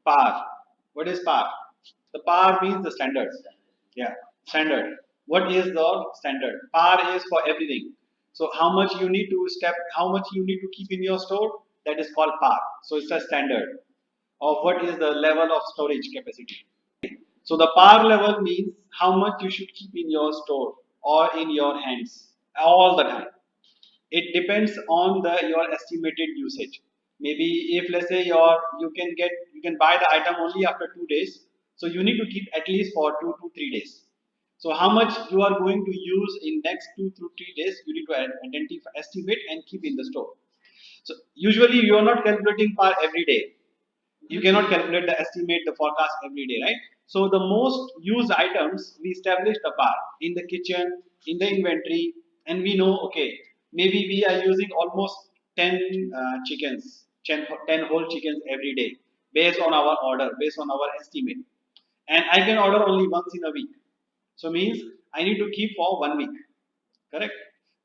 PAR. What is PAR? The PAR means the standard. Yeah, standard. What is the standard? PAR is for everything. So how much you need to how much you need to keep in your store, that is called PAR. So it's a standard of what is the level of storage capacity. So the PAR level means how much you should keep in your store or in your hands all the time. It depends on the your estimated usage. Maybe if let's say you can buy the item only after 2 days, so you need to keep at least for 2 to 3 days. So how much you are going to use in next 2 to 3 days, you need to identify, estimate, and keep in the store. So usually you are not calculating per every day. You cannot calculate the estimate, the forecast every day, right? So the most used items we establish the bar in the kitchen, in the inventory, and we know, okay, maybe we are using almost 10 chickens, 10 whole chickens every day based on our order, based on our estimate. And I can order only once in a week. So means I need to keep for 1 week, correct?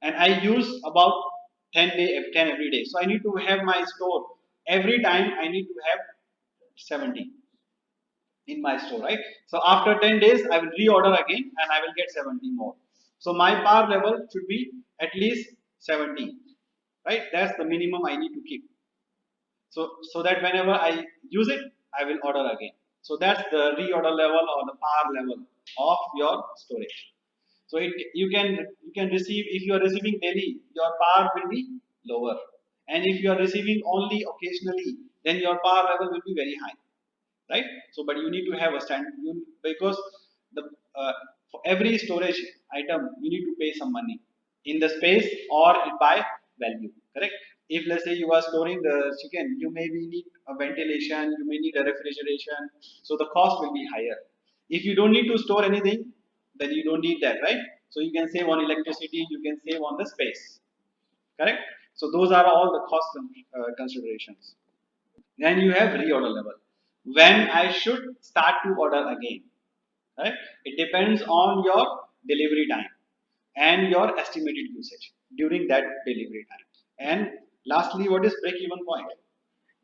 And I use about 10 every day. So I need to have my store every time. I need to have 70 in my store, right? So after 10 days, I will reorder again and I will get 70 more. So my PAR level should be at least 70, right? That's the minimum I need to keep. So that whenever I use it, I will order again. So that's the reorder level or the PAR level of your storage. So you can receive, if you are receiving daily, your PAR will be lower, and if you are receiving only occasionally, then your PAR level will be very high, right? So but you need to have a because the for every storage item you need to pay some money in the space or by value, correct? If let's say you are storing the chicken, you maybe need a ventilation, you may need a refrigeration, so the cost will be higher. If you don't need to store anything, then you don't need that, right? So you can save on electricity, you can save on the space, correct? So those are all the cost considerations. Then you have reorder level. When I should start to order again, right? It depends on your delivery time and your estimated usage during that delivery time. And lastly, what is break-even point?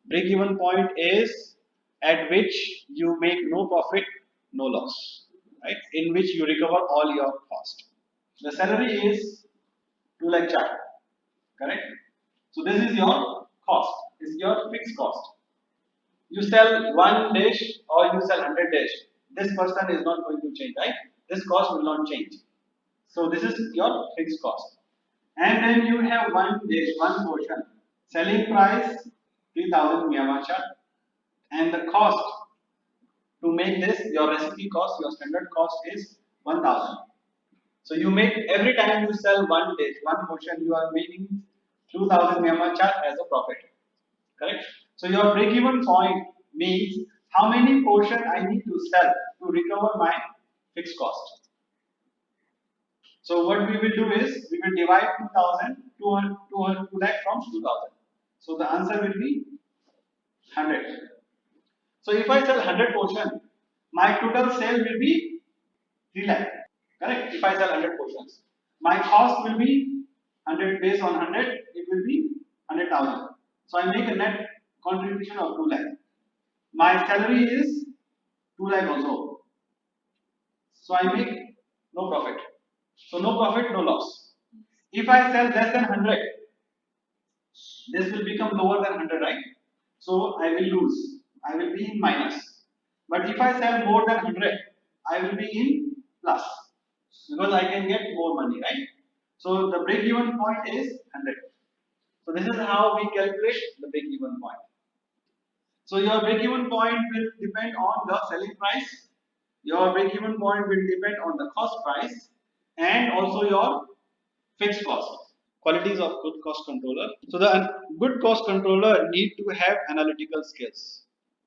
Break-even point is at which you make no profit, no loss, right? In which you recover all your cost. The salary is 2 lakh chart, correct? So this is your cost, this is your fixed cost. You sell one dish or you sell 100 dish, this person is not going to change, right? This cost will not change. So this is your fixed cost. And then you have one dish, one portion. Selling price 3000 Myanmar chart, and the cost to make this, your recipe cost, your standard cost is 1000. So you make, every time you sell one dish, one portion, you are making 2000 Myanmar chart as a profit. Correct? So your break-even point means how many portion I need to sell to recover my fixed cost. So what we will do is we will divide 2000, 2 lakh from 2000. So the answer will be 100. So if I sell 100 portion, my total sale will be 3 lakh. Correct? If I sell 100 portions, my cost will be 100 based on 100. It will be 100,000. So I make a net contribution of 2 lakh. My salary is 2 lakh also. So I make no profit. So no profit, no loss. If I sell less than 100, this will become lower than 100, right? So I will lose. I will be in minus. But if I sell more than 100, I will be in plus because I can get more money, right? So the break even point is 100. So this is how we calculate the break even point. So your break-even point will depend on the selling price. Your break-even point will depend on the cost price and also your fixed cost. Qualities of good cost controller. So the good cost controller need to have analytical skills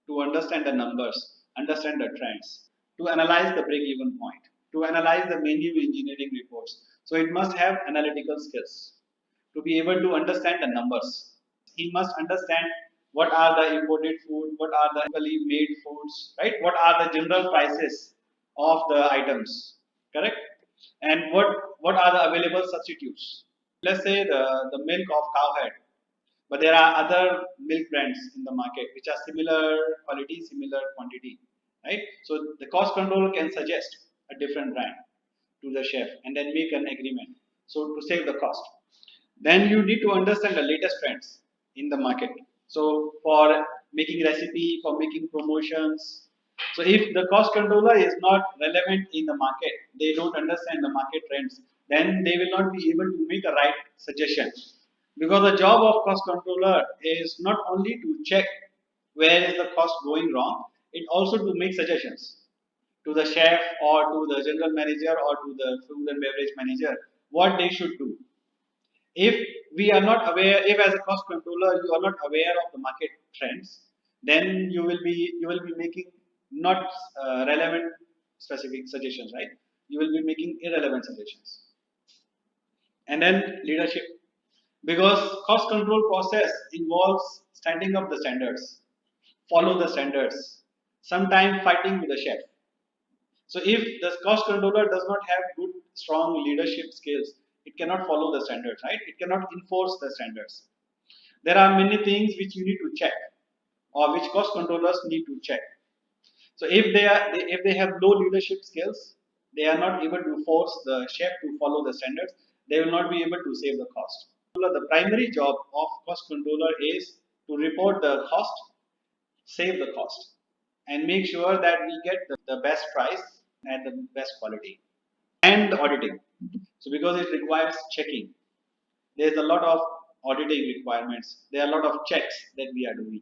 to understand the numbers, understand the trends, to analyze the break-even point, to analyze the menu engineering reports. So it must have analytical skills to be able to understand the numbers. He must understand what are the imported food, what are the locally made foods, right? What are the general prices of the items, correct? And what are the available substitutes? Let's say the milk of cow head. But there are other milk brands in the market which are similar quality, similar quantity, right? So the cost controller can suggest a different brand to the chef and then make an agreement. So to save the cost. Then you need to understand the latest trends in the market. So for making recipe, for making promotions. So if the cost controller is not relevant in the market, they don't understand the market trends, then they will not be able to make a right suggestion. Because the job of cost controller is not only to check where is the cost going wrong, it also to make suggestions to the chef or to the general manager or to the food and beverage manager what they should do. If we are not aware, if as a cost controller you are not aware of the market trends, then you will be making not relevant specific suggestions, right? You will be making irrelevant suggestions. And then leadership, because cost control process involves standing up the standards, follow the standards, sometimes fighting with the chef. So if the cost controller does not have good, strong leadership skills, it cannot follow the standards, right? It cannot enforce the standards. There are many things which you need to check, or which cost controllers need to check. So if they have low leadership skills, they are not able to force the chef to follow the standards. They will not be able to save the cost. The primary job of cost controller is to report the cost, save the cost, and make sure that we get the best price at the best quality. And auditing. So because it requires checking, there's a lot of auditing requirements. There are a lot of checks that we are doing.